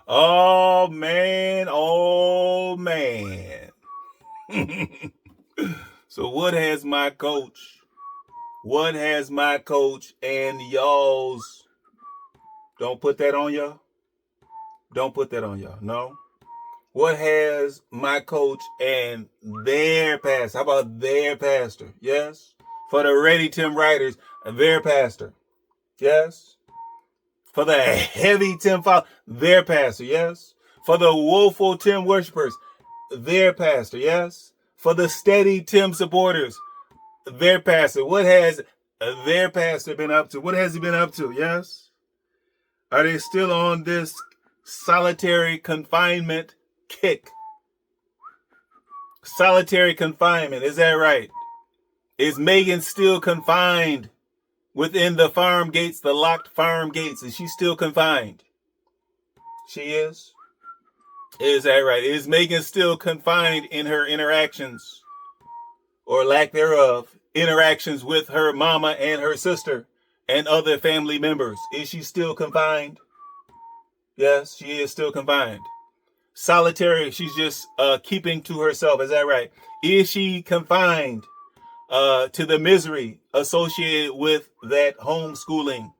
Oh man, oh man. So what has my coach and y'all's, don't put that on y'all? Don't put that on y'all. No. What has my coach and their pastor? How about their pastor? Yes. For the Ready Tim writers, their pastor. Yes. For the heavy Tim followers, their pastor. Yes. For the woeful Tim worshipers, their pastor. Yes. For the steady Tim supporters, their pastor. What has their pastor been up to? What has he been up to? Yes. Are they still on this solitary confinement kick? Solitary confinement, is that right? Is Megan still confined within the farm gates, the locked farm gates? Is she still confined? She is? Is that right? Is Megan still confined in her interactions, or lack thereof, interactions with her mama and her sister and other family members? Is she still confined? Yes, she is still confined. Solitary, she's just keeping to herself, is that right? Is she confined to the misery associated with that homeschooling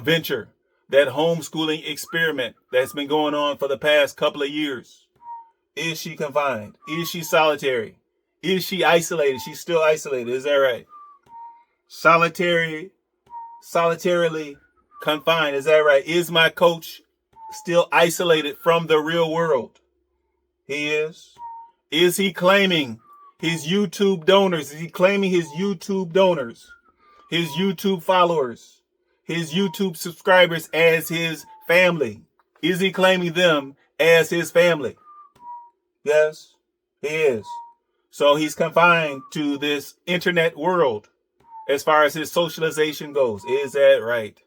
venture, that homeschooling experiment that's been going on for the past couple of years? Is she confined? Is she solitary? Is she isolated? She's still isolated, is that right? Solitarily confined, is that right? Is my coach still isolated from the real world? He is. Is he claiming his YouTube donors? Is he claiming his YouTube donors, his YouTube followers, his YouTube subscribers as his family? Is he claiming them as his family? Yes, he is. So he's confined to this internet world as far as his socialization goes. Is that right?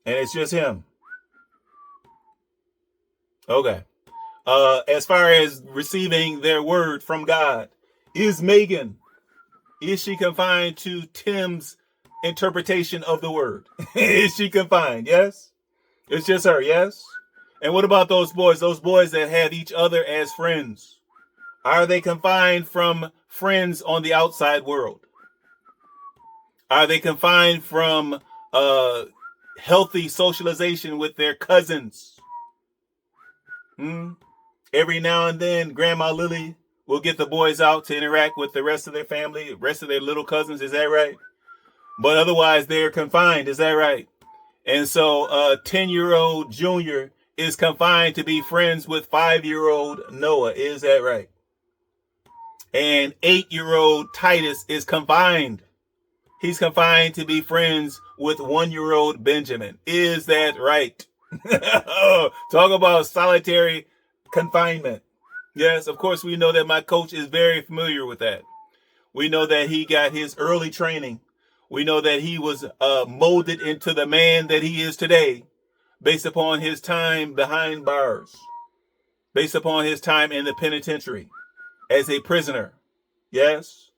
And it's just him. Okay. As far as receiving their word from God, is Megan, is she confined to Tim's interpretation of the word? Is she confined? Yes. It's just her. Yes. And what about those boys? Those boys that have each other as friends. Are they confined from friends on the outside world? Are they confined from healthy socialization with their cousins? Every now and then, Grandma Lily will get the boys out to interact with the rest of their family, the rest of their little cousins. Is that right? But otherwise, they're confined. Is that right? And so 10-year-old Junior is confined to be friends with 5-year-old Noah. Is that right? And 8-year-old Titus is confined. He's confined to be friends with 1-year-old Benjamin. Is that right? Talk about solitary confinement. Yes, of course, we know that my coach is very familiar with that. We know that he got his early training. We know that he was molded into the man that he is today based upon his time behind bars, based upon his time in the penitentiary as a prisoner. Yes,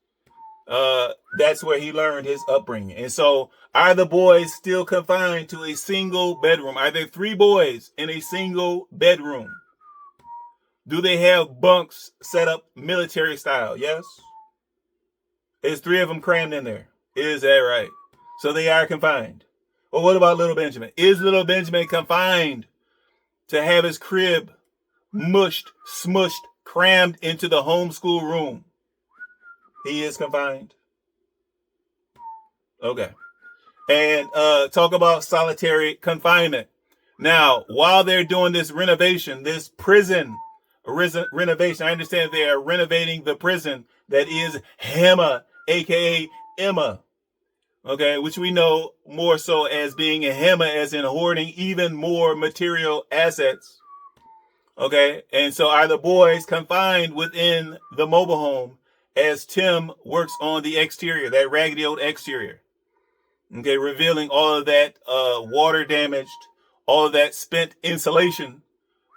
that's where he learned his upbringing. And so, are the boys still confined to a single bedroom? Are there 3 boys in a single bedroom? Do they have bunks set up military style? Yes. Is 3 of them crammed in there? Is that right? So they are confined. Well, what about little Benjamin? Is little Benjamin confined to have his crib mushed, smushed, crammed into the homeschool room? He is confined. Okay. And talk about solitary confinement. Now, while they're doing this renovation, this prison renovation, I understand they are renovating the prison that is Hema, aka Emma. Okay, which we know more so as being a Hema, as in hoarding even more material assets. Okay, and so are the boys confined within the mobile home as Tim works on the exterior, that raggedy old exterior? Okay, revealing all of that water damaged, all of that spent insulation,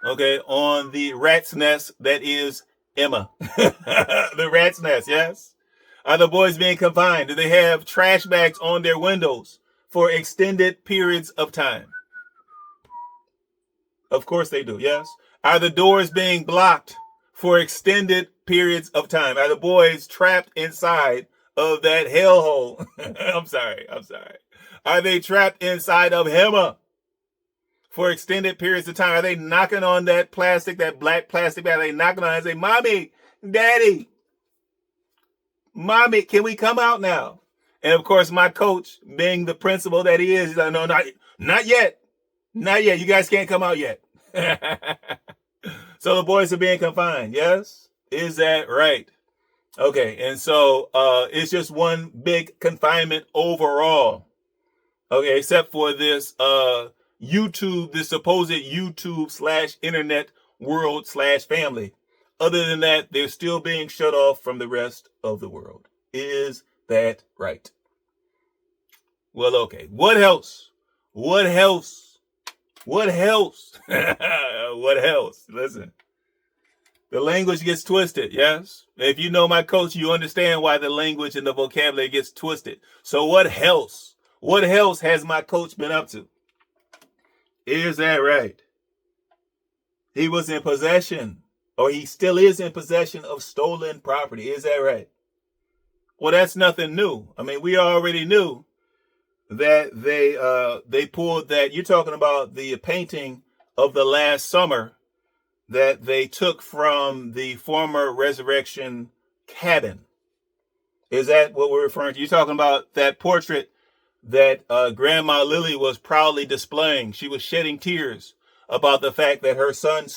okay, on the rat's nest that is Emma. The rat's nest, yes? Are the boys being confined? Do they have trash bags on their windows for extended periods of time? Of course they do, yes. Are the doors being blocked for extended periods of time? Are the boys trapped inside of that hellhole? I'm sorry. Are they trapped inside of HEMA for extended periods of time? Are they knocking on that plastic, that black plastic bag? Are they knocking on it and say, Mommy, Daddy, Mommy, can we come out now? And of course, my coach, being the principal that he is, he's like, no, not yet. Not yet. You guys can't come out yet. So the boys are being confined. Yes? Is that right? Okay. And so it's just one big confinement overall. Okay. Except for this YouTube, this supposed YouTube / internet world / family. Other than that, they're still being shut off from the rest of the world. Is that right? Well, okay. What else? What else? What else? What else? Listen, the language gets twisted, yes? If you know my coach, you understand why the language and the vocabulary gets twisted. So what else? What else has my coach been up to? Is that right? He was in possession, or he still is in possession of stolen property. Is that right? Well, that's nothing new. I mean, we already knew that they pulled that. You're talking about the painting of the last summer that they took from the former resurrection cabin. Is that what we're referring to? You're talking about that portrait that Grandma Lily was proudly displaying. She was shedding tears about the fact that her son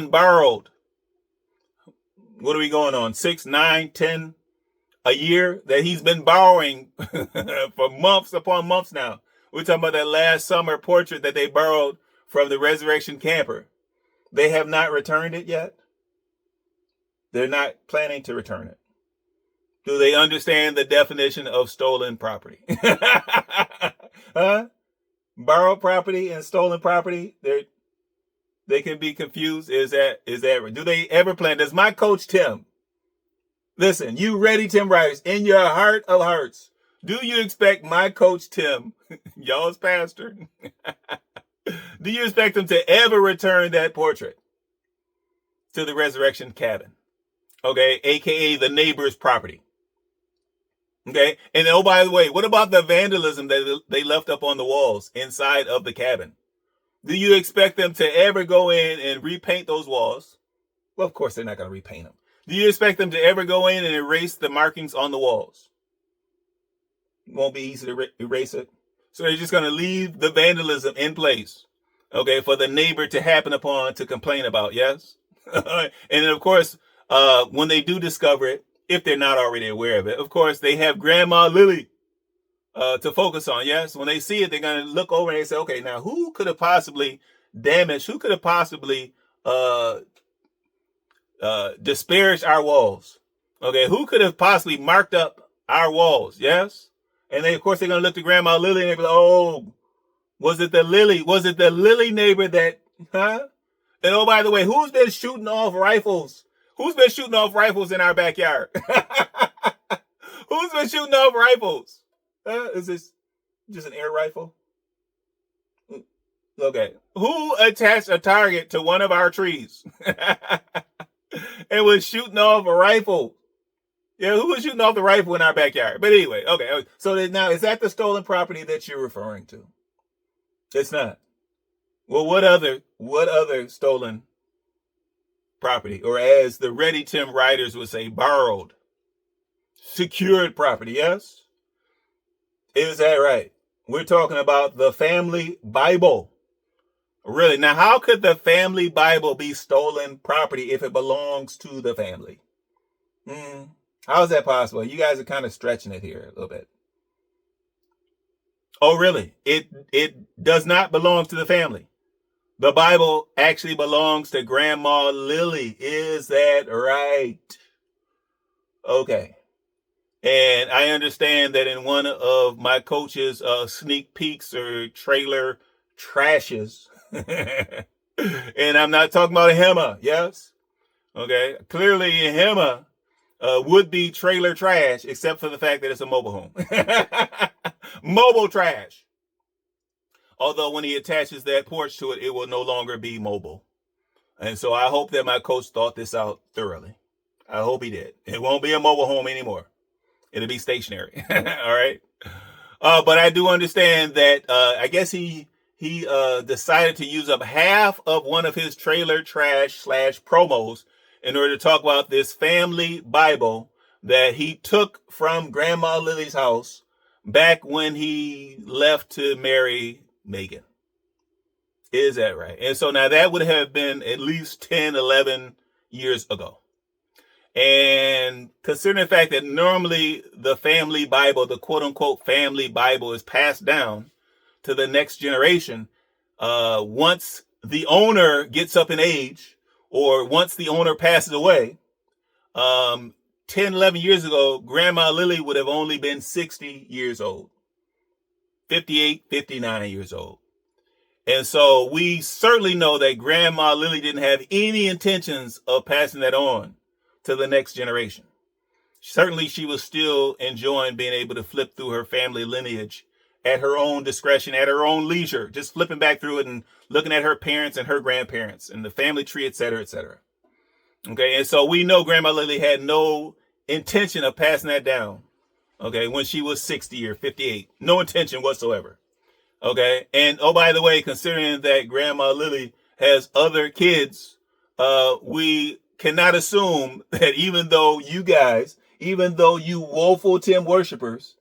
borrowed. What are we going on? 6, 9, 10 a year that he's been borrowing for months upon months now. We're talking about that last summer portrait that they borrowed from the resurrection camper. They have not returned it yet. They're not planning to return it. Do they understand the definition of stolen property? Huh? Borrowed property and stolen property, they can be confused. Is that right? Do they ever plan? Does my coach Tim, listen, you ready, Tim Riders, in your heart of hearts, do you expect my coach Tim, y'all's pastor, do you expect him to ever return that portrait to the resurrection cabin? Okay, aka the neighbor's property. Okay, and oh, by the way, what about the vandalism that they left up on the walls inside of the cabin? Do you expect them to ever go in and repaint those walls? Well, of course, they're not going to repaint them. Do you expect them to ever go in and erase the markings on the walls? It won't be easy to erase it. So they're just going to leave the vandalism in place, okay, for the neighbor to happen upon to complain about, yes? And then, of course, when they do discover it, if they're not already aware of it, of course, they have Grandma Lily to focus on, yes? When they see it, they're going to look over and they say, okay, now who could have possibly damaged, who could have possibly disparaged our walls? Okay, who could have possibly marked up our walls, yes? And they, of course, they're going to look to Grandma Lily and they'll be like, oh, was it the Lily neighbor that, huh? And oh, by the way, who's been shooting off rifles? Who's been shooting off rifles in our backyard? Who's been shooting off rifles? Is this just an air rifle? Okay. Who attached a target to one of our trees and was shooting off a rifle? Yeah, who was shooting off the rifle in our backyard? But anyway, okay. So now, is that the stolen property that you're referring to? It's not. Well, what other stolen property, or as the Ready Tim writers would say, borrowed, secured property, yes? Is that right? We're talking about the family Bible. Really? Now, how could the family Bible be stolen property if it belongs to the family? How is that possible? You guys are kind of stretching it here a little bit. Oh, really? It does not belong to the family. The Bible actually belongs to Grandma Lily. Is that right? Okay. And I understand that in one of my coach's sneak peeks or trailer trashes, and I'm not talking about HEMA, yes? Okay. Clearly HEMA would be trailer trash, except for the fact that it's a mobile home. Mobile trash. Although when he attaches that porch to it, it will no longer be mobile. And so I hope that my coach thought this out thoroughly. I hope he did. It won't be a mobile home anymore. It'll be stationary. All right. But I do understand that I guess he decided to use up half of one of his trailer trash / promos in order to talk about this family Bible that he took from Grandma Lily's house back when he left to marry Megan. Is that right? And so now that would have been at least 10, 11 years ago. And considering the fact that normally the family Bible, the quote unquote family Bible, is passed down to the next generation, once the owner gets up in age or once the owner passes away, 10, 11 years ago, Grandma Lily would have only been 60 years old, 58, 59 years old. And so we certainly know that Grandma Lily didn't have any intentions of passing that on to the next generation. Certainly she was still enjoying being able to flip through her family lineage at her own discretion, at her own leisure, just flipping back through it and looking at her parents and her grandparents and the family tree, et cetera, et cetera. Okay, and so we know Grandma Lily had no intention of passing that down, okay, when she was 60 or 58. No intention whatsoever. Okay, and oh, by the way, considering that Grandma Lily has other kids, we cannot assume that even though you woeful Tim worshipers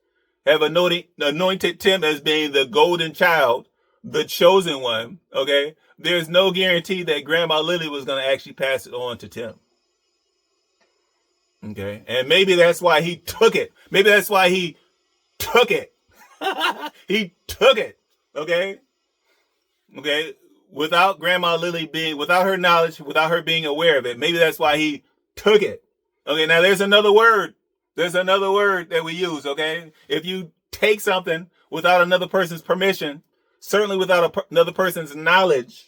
have anointed Tim as being the golden child, the chosen one, okay, there's no guarantee that Grandma Lily was going to actually pass it on to Tim. Okay, and maybe that's why he took it. Maybe that's why he took it. He took it. Okay. Without Grandma Lily without her knowledge, without her being aware of it, maybe that's why he took it. Okay. Now there's another word. There's another word that we use. Okay. If you take something without another person's permission, certainly without another person's knowledge.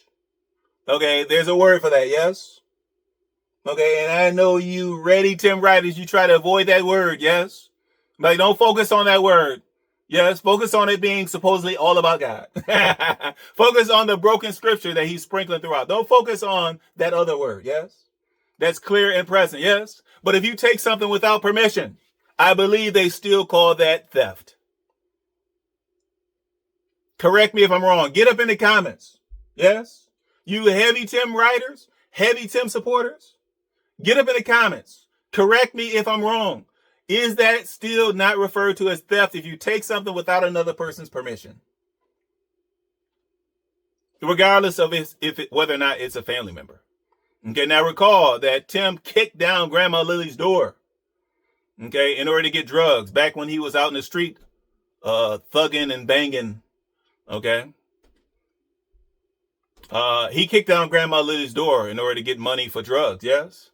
Okay. There's a word for that. Yes. Okay. And I know you ready, Tim writers, you try to avoid that word. Yes. But don't focus on that word. Yes, focus on it being supposedly all about God. Focus on the broken scripture that he's sprinkling throughout. Don't focus on that other word, yes? That's clear and present, yes? But if you take something without permission, I believe they still call that theft. Correct me if I'm wrong. Get up in the comments, yes? You heavy Tim writers, heavy Tim supporters, get up in the comments. Correct me if I'm wrong. Is that still not referred to as theft if you take something without another person's permission? Regardless of whether or not it's a family member. Okay, now recall that Tim kicked down Grandma Lily's door, okay, in order to get drugs back when he was out in the street thugging and banging, okay? He kicked down Grandma Lily's door in order to get money for drugs, yes?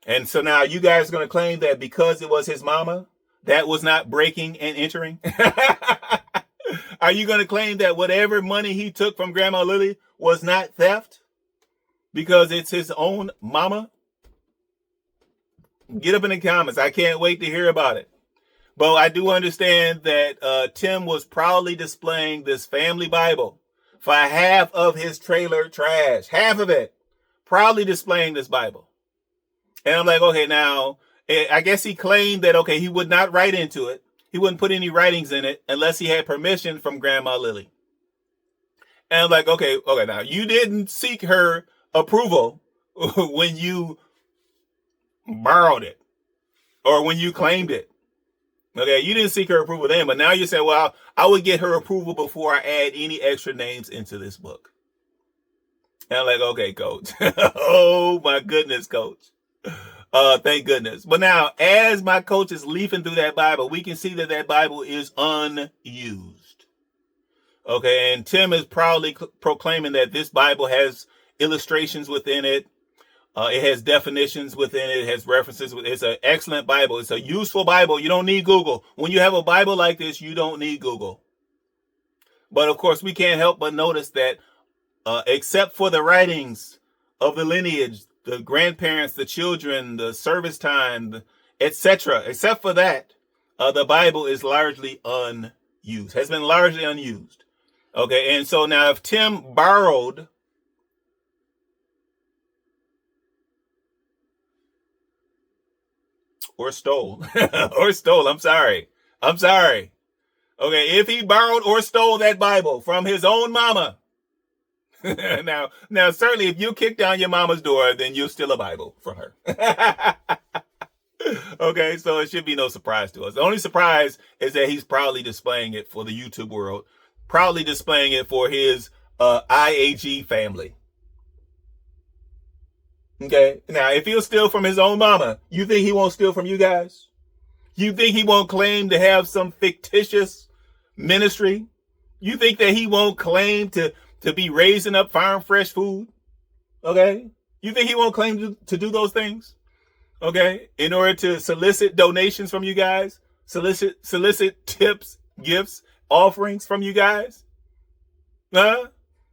And so now you guys are going to claim that because it was his mama, that was not breaking and entering? Are you going to claim that whatever money he took from Grandma Lily was not theft because it's his own mama? Get up in the comments. I can't wait to hear about it. But I do understand that Tim was proudly displaying this family Bible for half of his trailer trash. Half of it. Proudly displaying this Bible. And I'm like, okay, now, I guess he claimed that, okay, he would not write into it. He wouldn't put any writings in it unless he had permission from Grandma Lily. And I'm like, okay, now, you didn't seek her approval when you borrowed it or when you claimed it. Okay, you didn't seek her approval then, but now you say, well, I would get her approval before I add any extra names into this book. And I'm like, okay, coach. Oh, my goodness, coach. Thank goodness. But now, as my coach is leafing through that Bible, we can see that that Bible is unused. Okay, and Tim is proudly proclaiming that this Bible has illustrations within it. It has definitions within it. It has references. It's an excellent Bible. It's a useful Bible. You don't need Google. When you have a Bible like this, you don't need Google. But of course, we can't help but notice that except for the writings of the lineage, the grandparents, the children, the service time, etc., except for that, the Bible is largely unused, has been largely unused. Okay, and so now if Tim borrowed or stole, I'm sorry. Okay, if he borrowed or stole that Bible from his own mama, now certainly if you kick down your mama's door, then you'll steal a Bible from her. Okay, so it should be no surprise to us. The only surprise is that he's proudly displaying it for the YouTube world, proudly displaying it for his IAG family. Okay, now if he'll steal from his own mama, you think he won't steal from you guys? You think he won't claim to have some fictitious ministry? You think that he won't claim to be raising up farm fresh food? Okay, you think he won't claim to do those things? Okay, in order to solicit donations from you guys, solicit tips, gifts, offerings from you guys? Huh?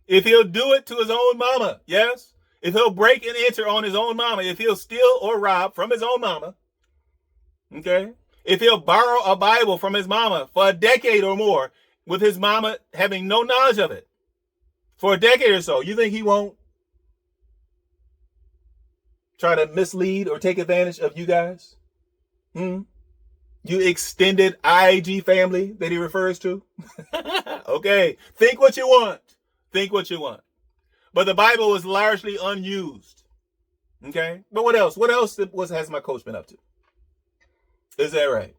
If he'll do it to his own mama, yes? If he'll break and enter on his own mama, if he'll steal or rob from his own mama, okay? If he'll borrow a Bible from his mama for a decade or more, with his mama having no knowledge of it, for a decade or so, you think he won't try to mislead or take advantage of you guys? You extended IAG family that he refers to? Okay, think what you want. Think what you want. But the Bible was largely unused. Okay, but what else? What else has my coach been up to? Is that right?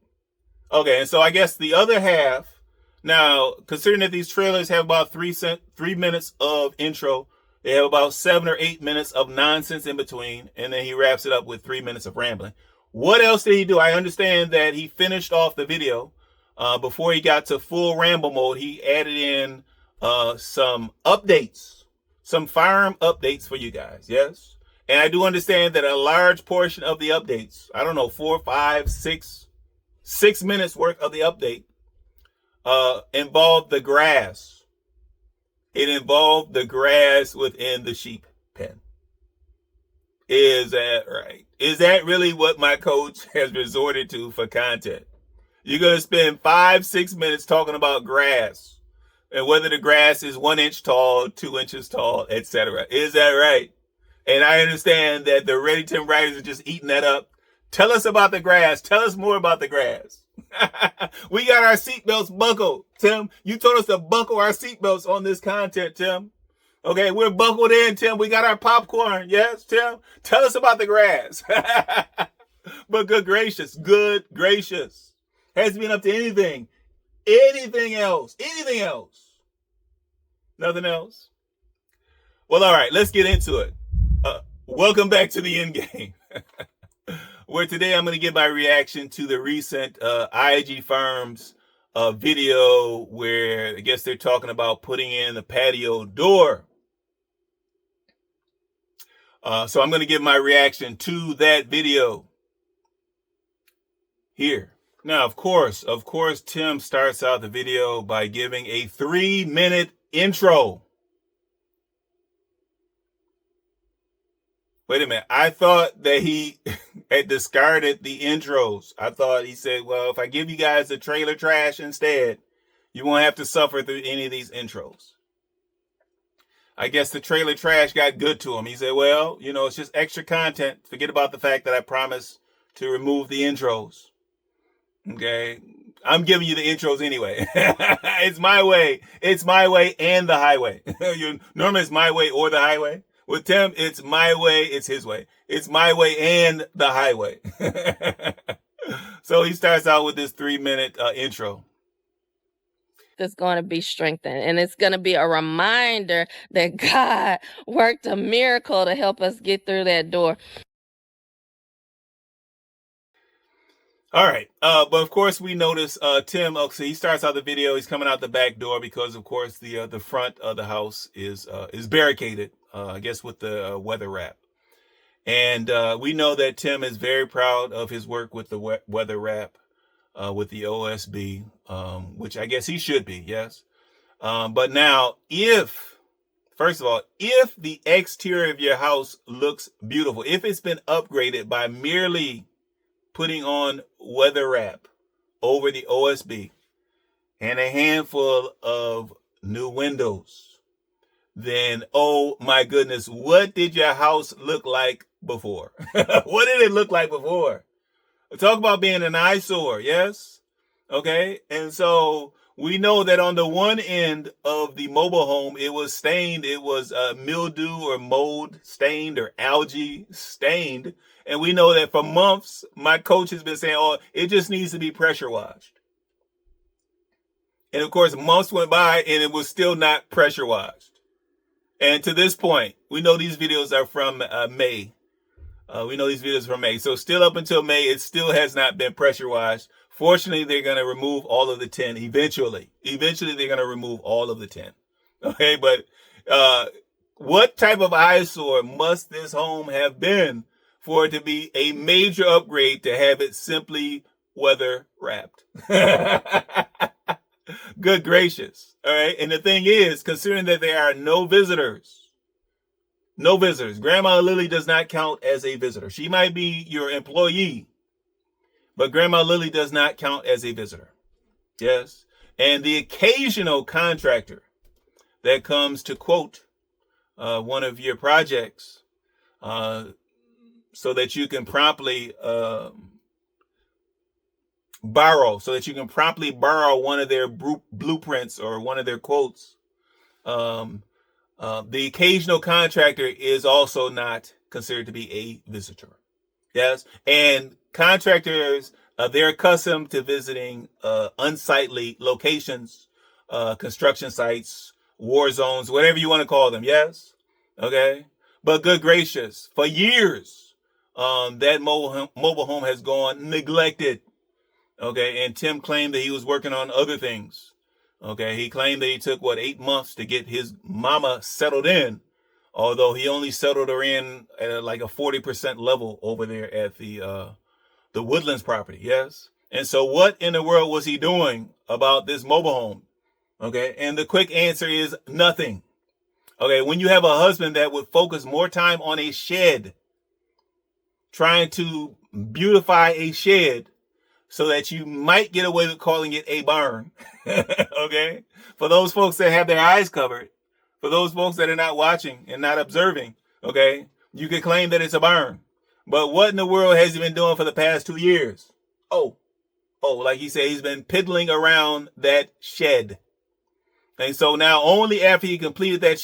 Okay, and so I guess the other half, now, considering that these trailers have about 3 minutes of intro, they have about 7 or 8 minutes of nonsense in between, and then he wraps it up with 3 minutes of rambling. What else did he do? I understand that he finished off the video. Before he got to full ramble mode, he added in some updates, some farm updates for you guys, yes? And I do understand that a large portion of the updates, I don't know, 4, 5, 6 minutes worth of the update, involved the grass. It involved the grass within the sheep pen. Is that right? Is that really what my coach has resorted to for content? You're going to spend 5, 6 minutes talking about grass and whether the grass is 1 inch tall, 2 inches tall, etc. Is that right? And I understand that the Reddington writers are just eating that up. Tell us about the grass. Tell us more about the grass. We got our seatbelts buckled, Tim. You told us to buckle our seatbelts on this content, Tim. Okay, we're buckled in, Tim. We got our popcorn. Yes, Tim? Tell us about the grass. But good gracious. Has been up to anything else. Nothing else? Well, all right, let's get into it. Welcome back to the end game. Where today I'm going to give my reaction to the recent IAG Farms video where I guess they're talking about putting in the patio door. So I'm going to give my reaction to that video here. Now, of course, Tim starts out the video by giving a 3-minute intro. Wait a minute. I thought that he had discarded the intros. I thought he said, well, if I give you guys the trailer trash instead, you won't have to suffer through any of these intros. I guess the trailer trash got good to him. He said, well, it's just extra content. Forget about the fact that I promised to remove the intros. Okay. I'm giving you the intros anyway. It's my way. It's my way and the highway. Normally it's my way or the highway. With Tim, it's my way, it's his way. It's my way and the highway. So he starts out with this 3-minute intro. That's going to be strengthened. And it's going to be a reminder that God worked a miracle to help us get through that door. All right. But of course we notice Tim, so he starts out the video. He's coming out the back door because of course the front of the house is barricaded, I guess with the weather wrap. And we know that Tim is very proud of his work with the weather wrap, with the OSB, which I guess he should be. Yes. But now first of all, if the exterior of your house looks beautiful, if it's been upgraded by merely putting on weather wrap over the OSB and a handful of new windows, then oh my goodness, what did your house look like before? What did it look like before? Talk about being an eyesore, yes? Okay, and so we know that on the one end of the mobile home, it was stained. It was mildew or mold stained or algae stained. And we know that for months, my coach has been saying, oh, it just needs to be pressure washed. And of course, months went by and it was still not pressure washed. And to this point, we know these videos are from May. We know these videos from May. So still up until May, it still has not been pressure washed. Fortunately, they're going to remove all of the 10 eventually. Eventually, they're going to remove all of the 10. Okay, but what type of eyesore must this home have been for it to be a major upgrade to have it simply weather wrapped? Good gracious. All right. And the thing is, considering that there are no visitors, Grandma Lily does not count as a visitor. She might be your employee, but Grandma Lily does not count as a visitor. Yes. And the occasional contractor that comes to quote one of your projects so that you can promptly borrow one of their blueprints or one of their quotes. The occasional contractor is also not considered to be a visitor. Yes. And contractors, they're accustomed to visiting unsightly locations, construction sites, war zones, whatever you want to call them. Yes. Okay. But good gracious, for years, that mobile home has gone neglected. Okay. And Tim claimed that he was working on other things. Okay. He claimed that he took 8 months to get his mama settled in, although he only settled her in at like a 40% level over there at the Woodlands property. Yes. And so what in the world was he doing about this mobile home? Okay. And the quick answer is nothing. Okay. When you have a husband that would focus more time on a shed, trying to beautify a shed so that you might get away with calling it a barn. Okay. For those folks that have their eyes covered, for those folks that are not watching and not observing, okay, you could claim that it's a barn. But what in the world has he been doing for the past 2 years? Oh, like he said, he's been piddling around that shed. And so now only after he completed that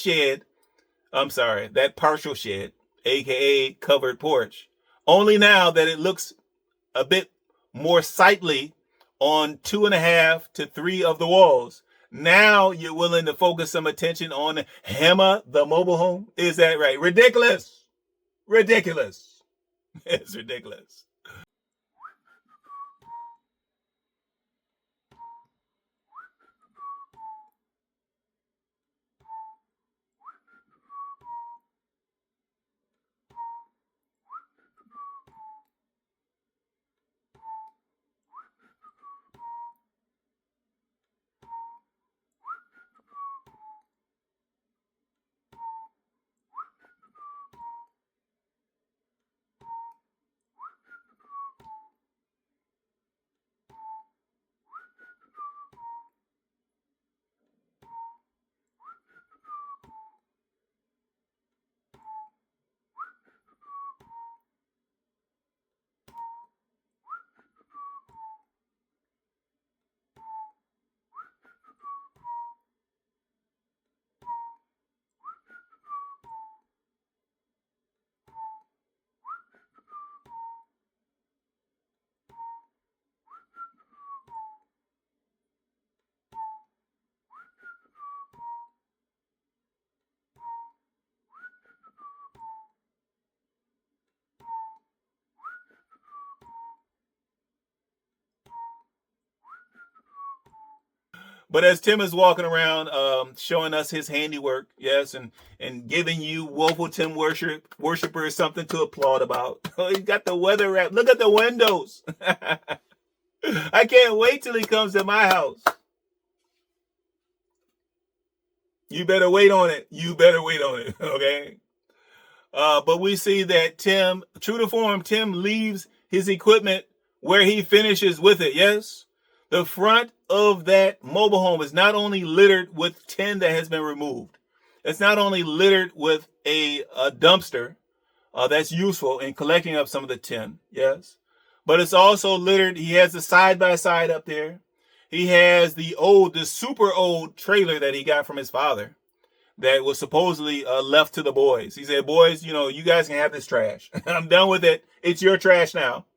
partial shed, aka covered porch, only now that it looks a bit more sightly on 2.5 to 3 of the walls, now you're willing to focus some attention on Hammer, the mobile home? Is that right? Ridiculous. It's ridiculous. But as Tim is walking around, showing us his handiwork, yes, and giving you woeful Tim worshipers something to applaud about. He's got the weather wrap. Look at the windows. I can't wait till he comes to my house. You better wait on it. Okay. But we see that Tim, true to form, Tim leaves his equipment where he finishes with it. Yes. The front of that mobile home is not only littered with tin that has been removed, it's not only littered with a dumpster that's useful in collecting up some of the tin, yes, but it's also littered. He has the side-by-side up there. He has the super old trailer that he got from his father that was supposedly left to the boys. He said, boys, you guys can have this trash. I'm done with it. It's your trash now.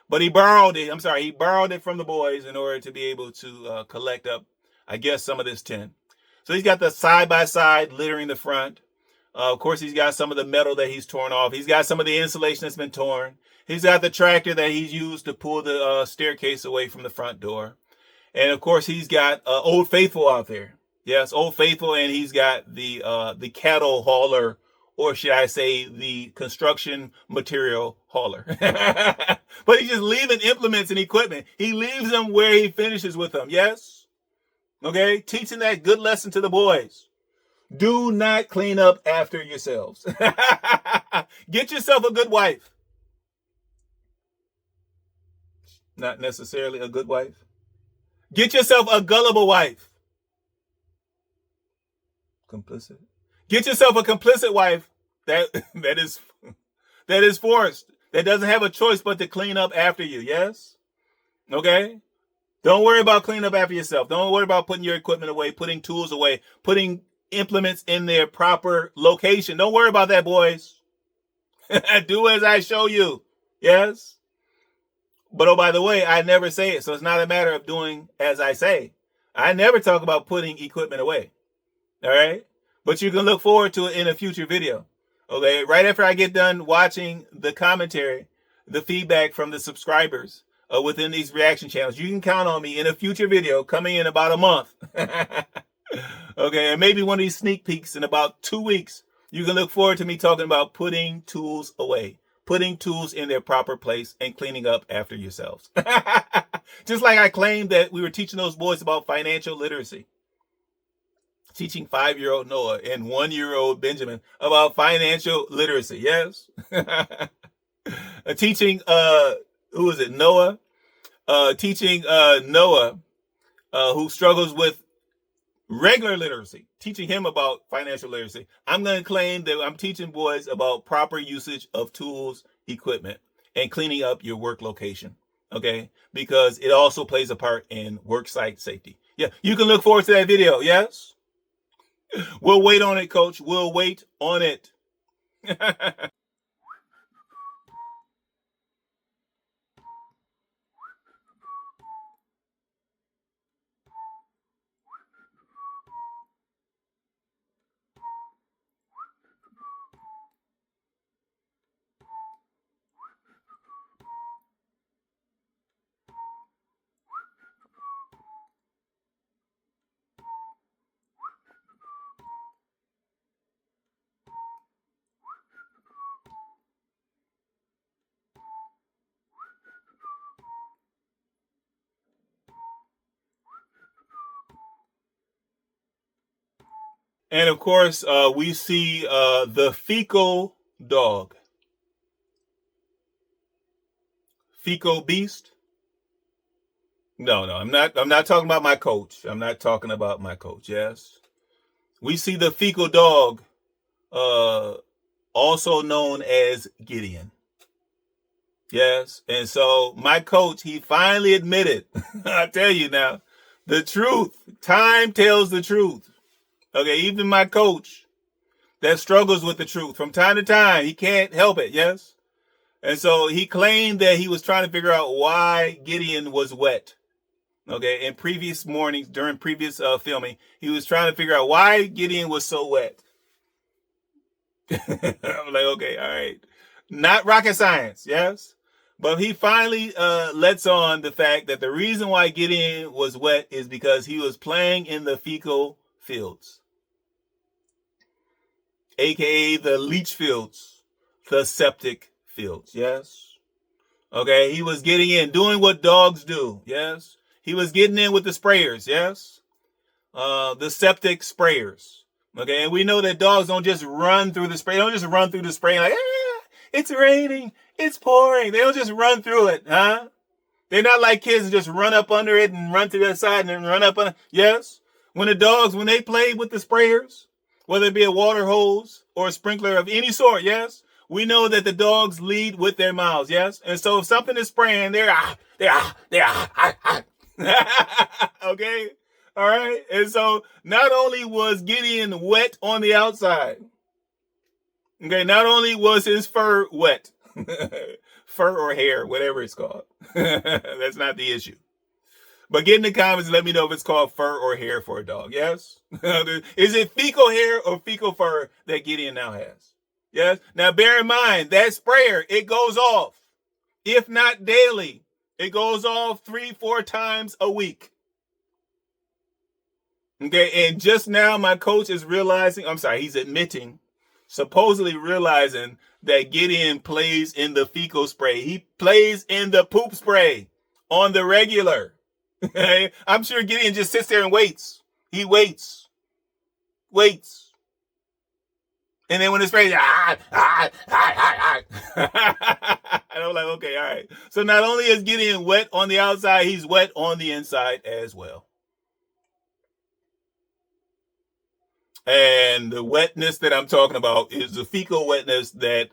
But he borrowed it. He borrowed it from the boys in order to be able to collect up, I guess, some of this tin. So he's got the side-by-side littering the front. Of course, he's got some of the metal that he's torn off. He's got some of the insulation that's been torn. He's got the tractor that he's used to pull the staircase away from the front door. And, of course, he's got Old Faithful out there. Yes, Old Faithful, and he's got the cattle hauler, or should I say the construction material hauler. But he's just leaving implements and equipment. He leaves them where he finishes with them, yes? Okay, teaching that good lesson to the boys. Do not clean up after yourselves. Get yourself a good wife. Not necessarily a good wife. Get yourself a gullible wife. Complicit. Get yourself a complicit wife that is forced, that doesn't have a choice but to clean up after you. Yes? Okay? Don't worry about cleaning up after yourself. Don't worry about putting your equipment away, putting tools away, putting implements in their proper location. Don't worry about that, boys. Do as I show you. Yes? But oh, by the way, I never say it. So it's not a matter of doing as I say. I never talk about putting equipment away. All right? But you can look forward to it in a future video. Okay? Right after I get done watching the commentary, the feedback from the subscribers within these reaction channels, you can count on me in a future video coming in about a month. Okay? And maybe one of these sneak peeks in about 2 weeks. You can look forward to me talking about putting tools away, putting tools in their proper place, and cleaning up after yourselves. Just like I claimed that we were teaching those boys about financial literacy. Teaching 5-year-old Noah and 1-year-old Benjamin about financial literacy. Yes. Teaching, who is it? Noah. Teaching Noah, who struggles with regular literacy, teaching him about financial literacy. I'm going to claim that I'm teaching boys about proper usage of tools, equipment, and cleaning up your work location. Okay? Because it also plays a part in worksite safety. Yeah, you can look forward to that video. Yes? We'll wait on it, Coach. We'll wait on it. And of course, we see the fecal dog. Fecal beast? No, I'm not talking about my coach. I'm not talking about my coach, yes. We see the fecal dog, also known as Gideon. Yes. And so my coach, he finally admitted, I tell you now, the truth. Time tells the truth. Okay, even my coach that struggles with the truth from time to time, he can't help it, yes? And so he claimed that he was trying to figure out why Gideon was wet. Okay, in previous mornings, during previous filming, he was trying to figure out why Gideon was so wet. I'm like, okay, all right. Not rocket science, yes? But he finally lets on the fact that the reason why Gideon was wet is because he was playing in the fecal fields. AKA the leach fields, the septic fields, yes? Okay, he was getting in, doing what dogs do, yes? He was getting in with the sprayers, yes? The septic sprayers, okay? And we know that dogs don't just run through the spray. They don't just run through the spray like, it's raining, it's pouring. They don't just run through it, huh? They're not like kids who just run up under it and run to the side and then run up under. Yes. When the dogs, when they play with the sprayers, whether it be a water hose or a sprinkler of any sort, yes, we know that the dogs lead with their mouths, yes? And so if something is spraying, they're okay? All right? And so not only was Gideon wet on the outside, okay, not only was his fur wet, fur or hair, whatever it's called. That's not the issue. But get in the comments and let me know if it's called fur or hair for a dog. Yes? Is it fecal hair or fecal fur that Gideon now has? Yes? Now bear in mind, that sprayer, it goes off. If not daily, it goes off 3-4 times a week. Okay, and just now my coach is he's admitting, supposedly realizing that Gideon plays in the fecal spray. He plays in the poop spray on the regular. I'm sure Gideon just sits there and waits. He waits. And then when it's sprayed, and I'm like, okay, all right. So not only is Gideon wet on the outside, he's wet on the inside as well. And the wetness that I'm talking about is the fecal wetness that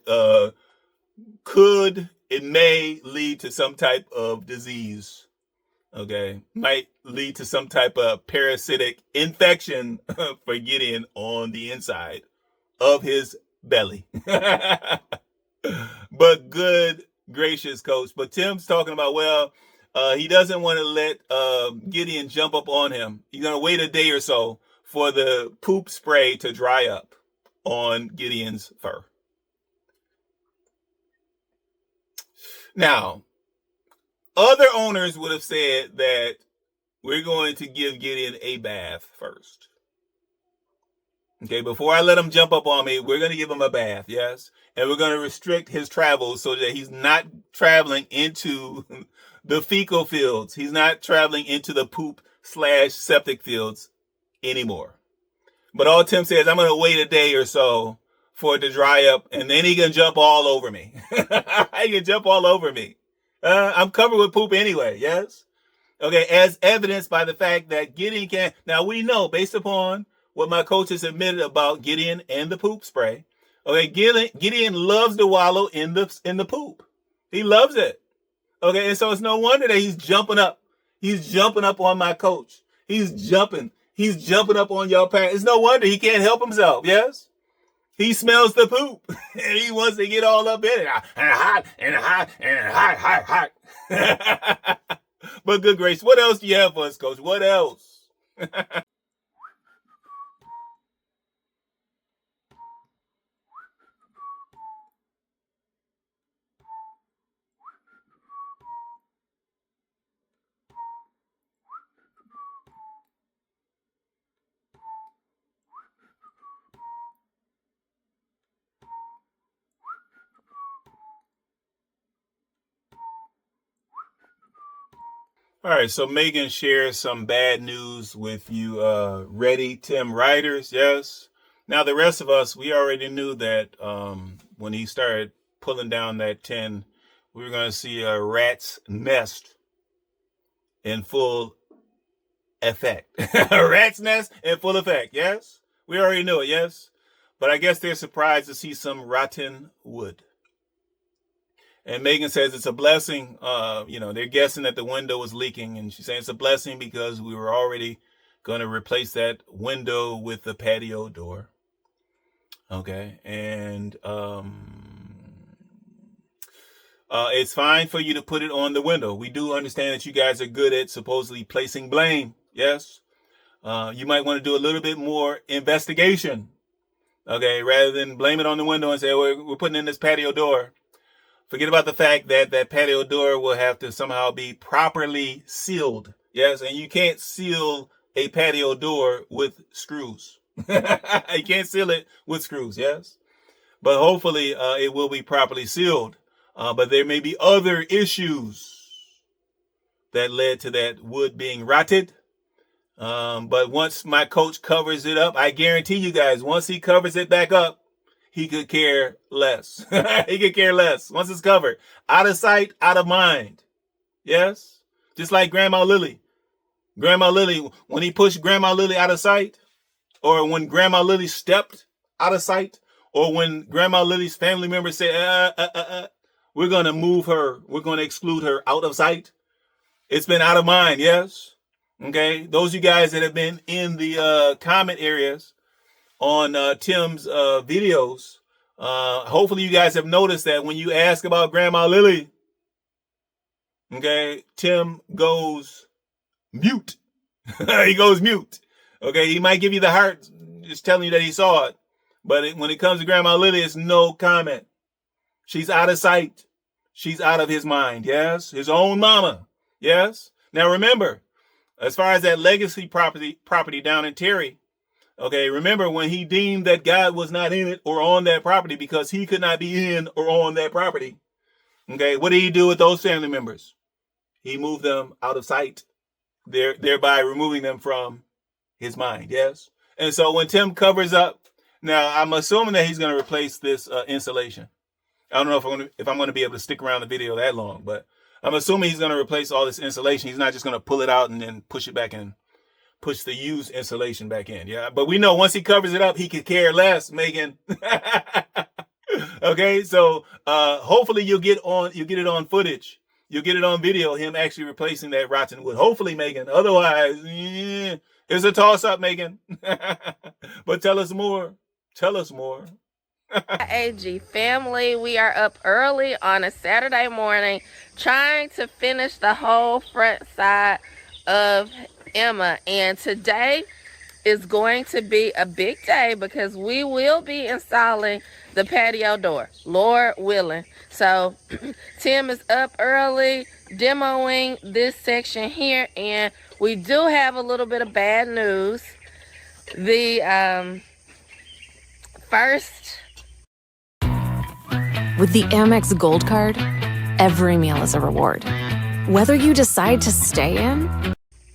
it may lead to some type of disease. Okay, might lead to some type of parasitic infection for Gideon on the inside of his belly. But good gracious, coach. But Tim's talking about, he doesn't want to let Gideon jump up on him. He's going to wait a day or so for the poop spray to dry up on Gideon's fur. Now, other owners would have said that we're going to give Gideon a bath first. Okay, before I let him jump up on me, we're going to give him a bath, yes? And we're going to restrict his travels so that he's not traveling into the fecal fields. He's not traveling into the poop/septic fields anymore. But all Tim says, I'm going to wait a day or so for it to dry up, and then he can jump all over me. He can jump all over me. I'm covered with poop anyway, yes? Okay, as evidenced by the fact that Gideon can... Now, we know, based upon what my coach has admitted about Gideon and the poop spray, okay, Gideon loves to wallow in the poop. He loves it. Okay, and so it's no wonder that he's jumping up. He's jumping up on my coach. He's jumping up on your parents. It's no wonder he can't help himself, yes? He smells the poop, and he wants to get all up in it. And hot. But good grace, what else do you have for us, coach? What else? All right, so Megan shares some bad news with you, ready, Tim Riders, yes? Now, the rest of us, we already knew that when he started pulling down that 10, we were going to see a rat's nest in full effect. A rat's nest in full effect, yes? We already knew it, yes? But I guess they're surprised to see some rotten wood. And Megan says it's a blessing. They're guessing that the window was leaking. And she's saying it's a blessing because we were already going to replace that window with the patio door. Okay. And it's fine for you to put it on the window. We do understand that you guys are good at supposedly placing blame. Yes. You might want to do a little bit more investigation. Okay. Rather than blame it on the window and say, we're putting in this patio door. Forget about the fact that that patio door will have to somehow be properly sealed. Yes, and you can't seal a patio door with screws. You can't seal it with screws, yes? But hopefully it will be properly sealed. But there may be other issues that led to that wood being rotted. But once my coach covers it up, I guarantee you guys, once he covers it back up, he could care less. He could care less once it's covered. Out of sight, out of mind. Yes? Just like Grandma Lily. Grandma Lily, when he pushed Grandma Lily out of sight, or when Grandma Lily stepped out of sight, or when Grandma Lily's family members said, we're going to move her, we're going to exclude her out of sight. It's been out of mind, yes? Okay, those of you guys that have been in the comment areas on Tim's videos, hopefully you guys have noticed that when you ask about Grandma Lily, okay, Tim goes mute. He goes mute. Okay, he might give you the heart, just telling you that he saw it. But when it comes to Grandma Lily, it's no comment. She's out of sight. She's out of his mind, yes? His own mama, yes? Now remember, as far as that legacy property down in Terry, okay, remember when he deemed that God was not in it or on that property because he could not be in or on that property. Okay, what did he do with those family members? He moved them out of sight, thereby removing them from his mind, yes? And so when Tim covers up, now I'm assuming that he's going to replace this insulation. I don't know if I'm going to be able to stick around the video that long, but I'm assuming he's going to replace all this insulation. He's not just going to pull it out and then push it back in, push the used insulation back in. Yeah, but we know once he covers it up, he could care less, Megan. Okay, so hopefully you'll get it on footage. You'll get it on video, him actually replacing that rotten wood. Hopefully, Megan. Otherwise, it's a toss-up, Megan. But tell us more. Tell us more. IAG family, we are up early on a Saturday morning trying to finish the whole front side of Emma. And today is going to be a big day because we will be installing the patio door, Lord willing. So Tim is up early demoing this section here, and we do have a little bit of bad news. The first, with the Amex Gold Card, every meal is a reward. Whether you decide to stay in,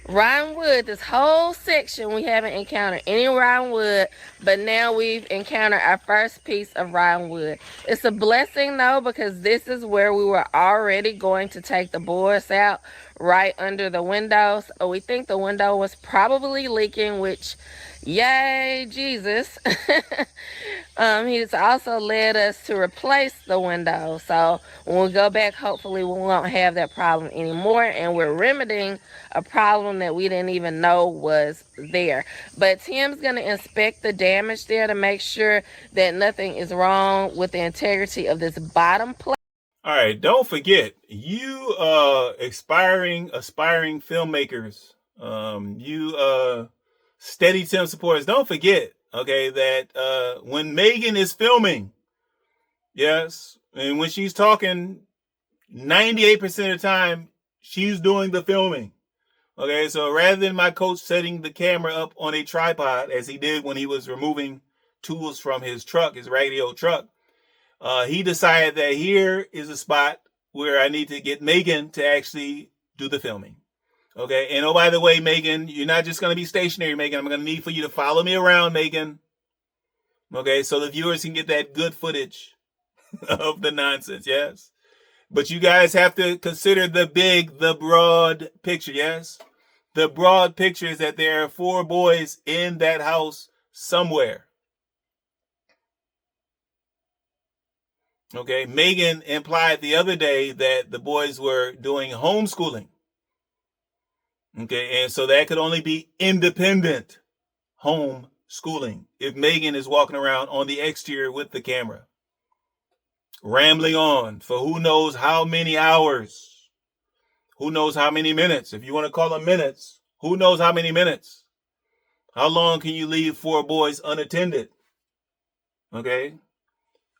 round wood, this whole section we haven't encountered any round wood, but now we've encountered our first piece of round wood. It's a blessing though, because this is where we were already going to take the boards out, right under the windows. We think the window was probably leaking, which, yay Jesus. He's also led us to replace the window, so when we go back, hopefully we won't have that problem anymore, and we're remedying a problem that we didn't even know was there. But Tim's going to inspect the damage there to make sure that nothing is wrong with the integrity of this bottom plate. All right, don't forget, you aspiring filmmakers, you steady Tim supporters, don't forget, okay, that when Megan is filming, yes, and when she's talking, 98% of the time, she's doing the filming. Okay, so rather than my coach setting the camera up on a tripod, as he did when he was removing tools from his truck, his raggedy old truck, he decided that here is a spot where I need to get Megan to actually do the filming. Okay, and oh, by the way, Megan, you're not just going to be stationary, Megan. I'm going to need for you to follow me around, Megan. Okay, so the viewers can get that good footage of the nonsense, yes? But you guys have to consider the broad picture, yes? The broad picture is that there are 4 boys in that house somewhere. Okay, Megan implied the other day that the boys were doing homeschooling. Okay, and so that could only be independent homeschooling if Megan is walking around on the exterior with the camera, rambling on for who knows how many hours, who knows how many minutes. If you want to call them minutes, who knows how many minutes? How long can you leave 4 boys unattended? Okay,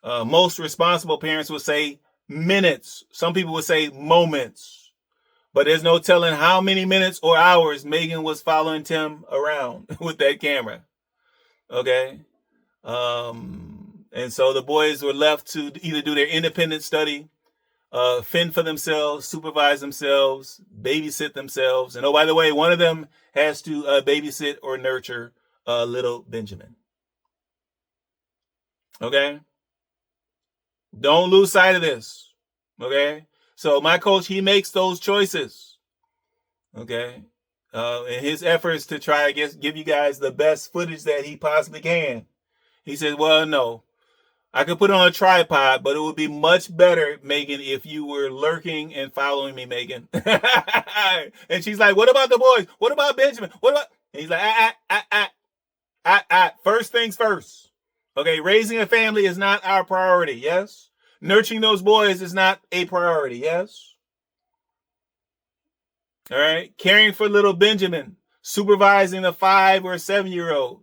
most responsible parents would say minutes. Some people would say moments. But there's no telling how many minutes or hours Megan was following Tim around with that camera. Okay. And so the boys were left to either do their independent study, fend for themselves, supervise themselves, babysit themselves. And oh, by the way, one of them has to babysit or nurture little Benjamin. Okay. Don't lose sight of this. Okay. So my coach, he makes those choices. Okay. In his efforts to try to give you guys the best footage that he possibly can. He said, well, no, I could put it on a tripod, but it would be much better, Megan, if you were lurking and following me, Megan. And she's like, what about the boys? What about Benjamin? What about? And he's like, first things first. Okay, raising a family is not our priority, yes? Nurturing those boys is not a priority, yes? All right, caring for little Benjamin, supervising a 5 or 7-year-old,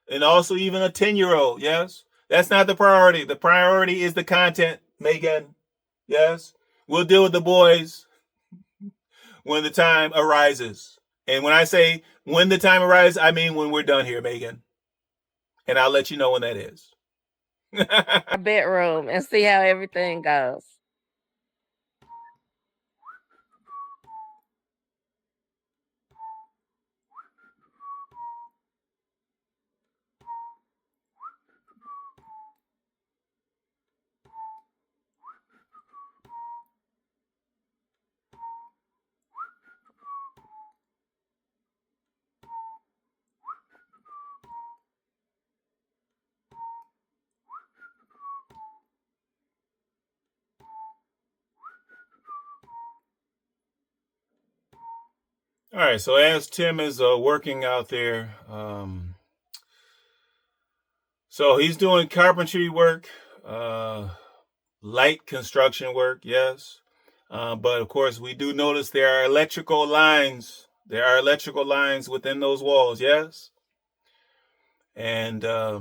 and also even a 10-year-old, yes? That's not the priority. The priority is the content, Megan, yes? We'll deal with the boys when the time arises. And when I say when the time arises, I mean when we're done here, Megan. And I'll let you know when that is. Bedroom and see how everything goes. All right, so as Tim is working out there, so he's doing carpentry work, light construction work, yes. But of course, we do notice there are electrical lines. There are electrical lines within those walls, yes. And how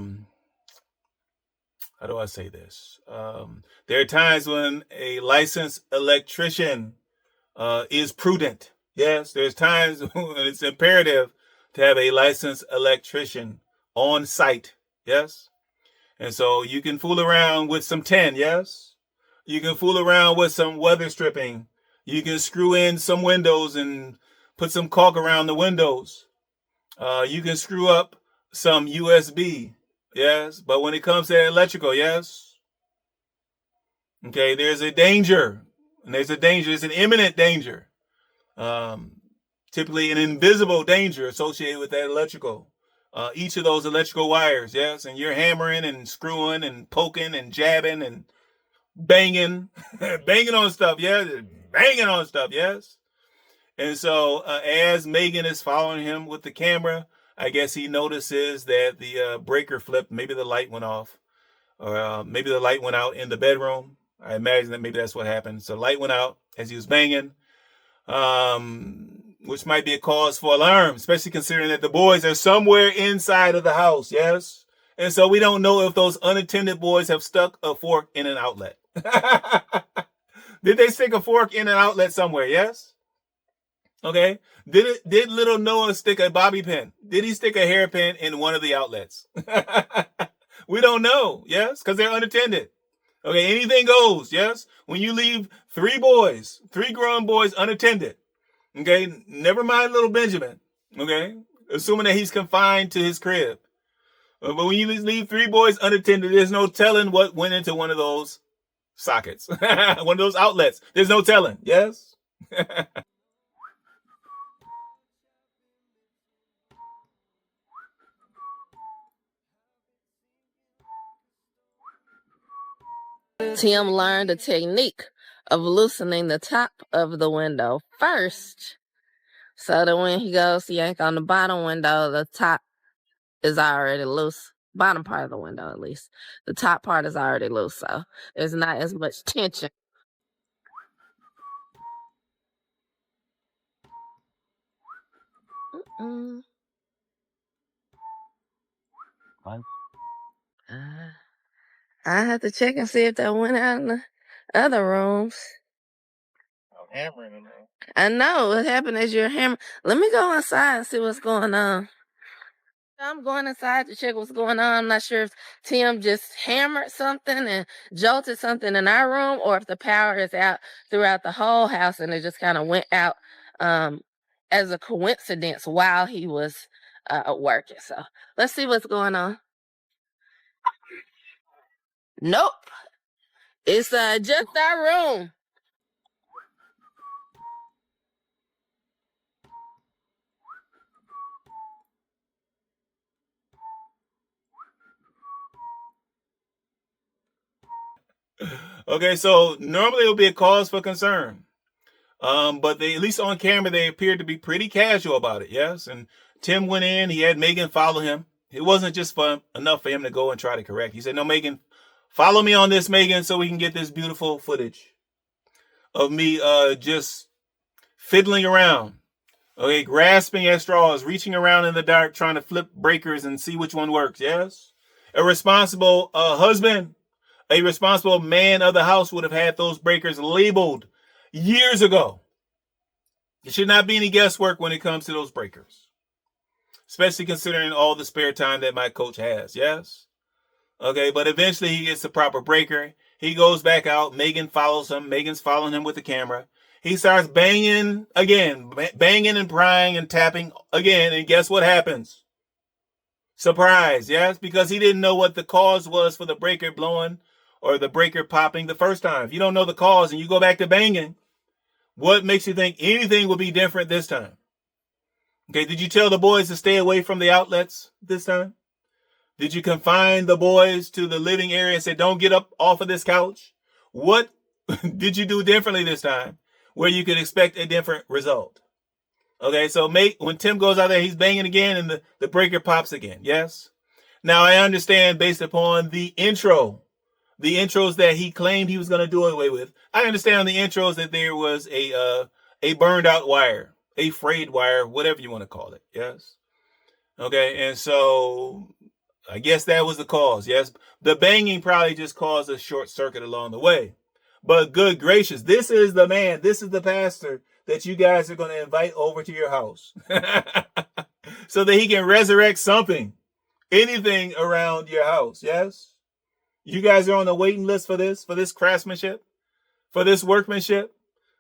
do I say this? There are times when a licensed electrician is prudent. Yes, there's times when it's imperative to have a licensed electrician on site. Yes. And so you can fool around with some tin. Yes. You can fool around with some weather stripping. You can screw in some windows and put some caulk around the windows. You can screw up some USB. Yes. But when it comes to electrical, yes. Okay. There's a danger. And there's an imminent danger. Typically an invisible danger associated with that electrical. Each of those electrical wires, yes, and you're hammering and screwing and poking and jabbing and banging, banging on stuff, yes, banging on stuff, yes. And so as Megan is following him with the camera, I guess he notices that the breaker flipped. Maybe the light went off, or maybe the light went out in the bedroom. I imagine that maybe that's what happened. So the light went out as he was banging. Which might be a cause for alarm, especially considering that the boys are somewhere inside of the house, yes? And so we don't know if those unattended boys have stuck a fork in an outlet. Did they stick a fork in an outlet somewhere, yes? Okay. Did little Noah stick a bobby pin? Did he stick a hairpin in one of the outlets? We don't know, yes? Because they're unattended. Okay, anything goes, yes? When you leave 3 grown boys unattended, okay, never mind little Benjamin, okay, assuming that he's confined to his crib. But when you leave 3 boys unattended, there's no telling what went into one of those sockets, one of those outlets. There's no telling, yes? Tim learned the technique of loosening the top of the window first, so that when he goes to yank on the bottom window, the top is already loose. Bottom part of the window, at least. The top part is already loose, so there's not as much tension. I have to check and see if that went out in the other rooms. I'm hammering in there. I know what happened as you're hammering. Let me go inside and see what's going on. I'm going inside to check what's going on. I'm not sure if Tim just hammered something and jolted something in our room, or if the power is out throughout the whole house and it just kind of went out as a coincidence while he was working. So let's see what's going on. Nope. It's just our room. Okay, so normally it'll be a cause for concern. But they, at least on camera, they appeared to be pretty casual about it. Yes. And Tim went in, he had Megan follow him. It wasn't just enough for him to go and try to correct. He said, no, Megan, follow me on this, Megan, so we can get this beautiful footage of me just fiddling around. Okay, grasping at straws, reaching around in the dark, trying to flip breakers and see which one works. Yes. A responsible husband, a responsible man of the house would have had those breakers labeled years ago. There should not be any guesswork when it comes to those breakers, especially considering all the spare time that my coach has. Yes. Okay. But eventually he gets the proper breaker. He goes back out. Megan follows him. Megan's following him with the camera. He starts banging again, banging and prying and tapping again. And guess what happens? Surprise. Yes. Because he didn't know what the cause was for the breaker blowing or the breaker popping the first time. If you don't know the cause and you go back to banging, what makes you think anything will be different this time? Okay, did you tell the boys to stay away from the outlets this time? Did you confine the boys to the living area and say, don't get up off of this couch? What did you do differently this time where you could expect a different result? Okay, so when Tim goes out there, he's banging again and the breaker pops again, yes? Now, I understand based upon the intros that he claimed he was going to do away with. I understand the intros that there was a burned out wire, a frayed wire, whatever you want to call it. Yes. Okay. And so I guess that was the cause. Yes. The banging probably just caused a short circuit along the way. But good gracious, this is the man, this is the pastor that you guys are going to invite over to your house so that he can resurrect something, anything around your house. Yes. You guys are on the waiting list for this craftsmanship, for this workmanship,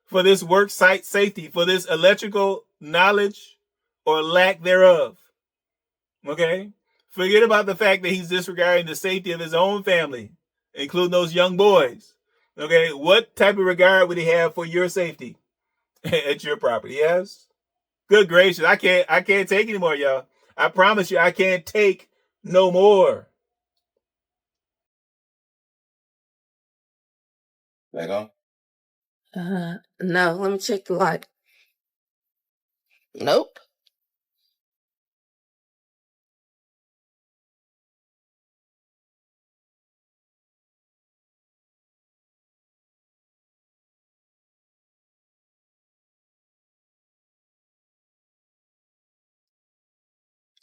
for this work site safety, for this electrical knowledge or lack thereof. Okay? Forget about the fact that he's disregarding the safety of his own family, including those young boys. Okay? What type of regard would he have for your safety at your property? Yes? Good gracious. I can't take anymore, y'all. I promise you, I can't take no more. Back on? No, let me check the light. Nope.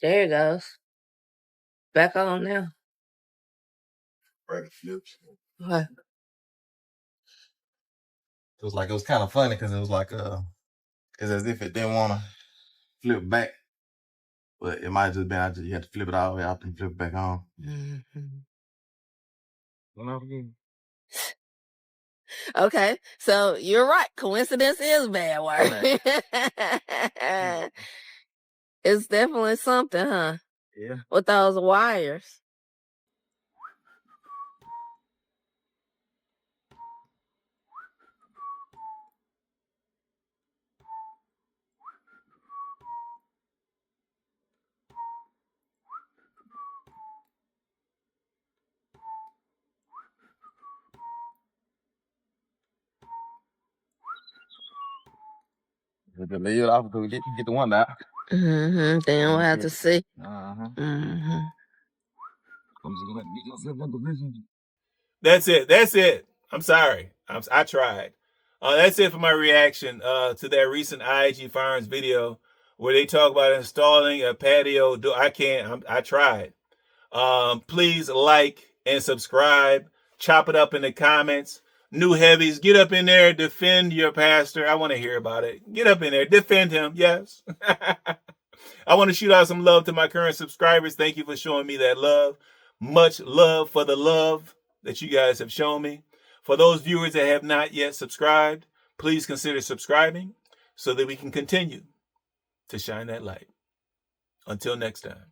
There it goes. Back on now. Break flips. What? It was kind of funny because it was like it's as if it didn't want to flip back, but it might have just been you had to flip it all the way out and flip it back on. Okay, so you're right. Coincidence is bad work. It's definitely something, huh? Yeah. With those wires. Just leave it off until we get the one out. Then we'll have to see. That's it. I'm sorry. I tried. That's it for my reaction to that recent IAG Farms video where they talk about installing a patio door. I tried. Please like and subscribe. Chop it up in the comments. New heavies, get up in there. Defend your pastor. I want to hear about it. Get up in there. Defend him. Yes. I want to shoot out some love to my current subscribers. Thank you for showing me that love. Much love for the love that you guys have shown me. For those viewers that have not yet subscribed, please consider subscribing so that we can continue to shine that light. Until next time.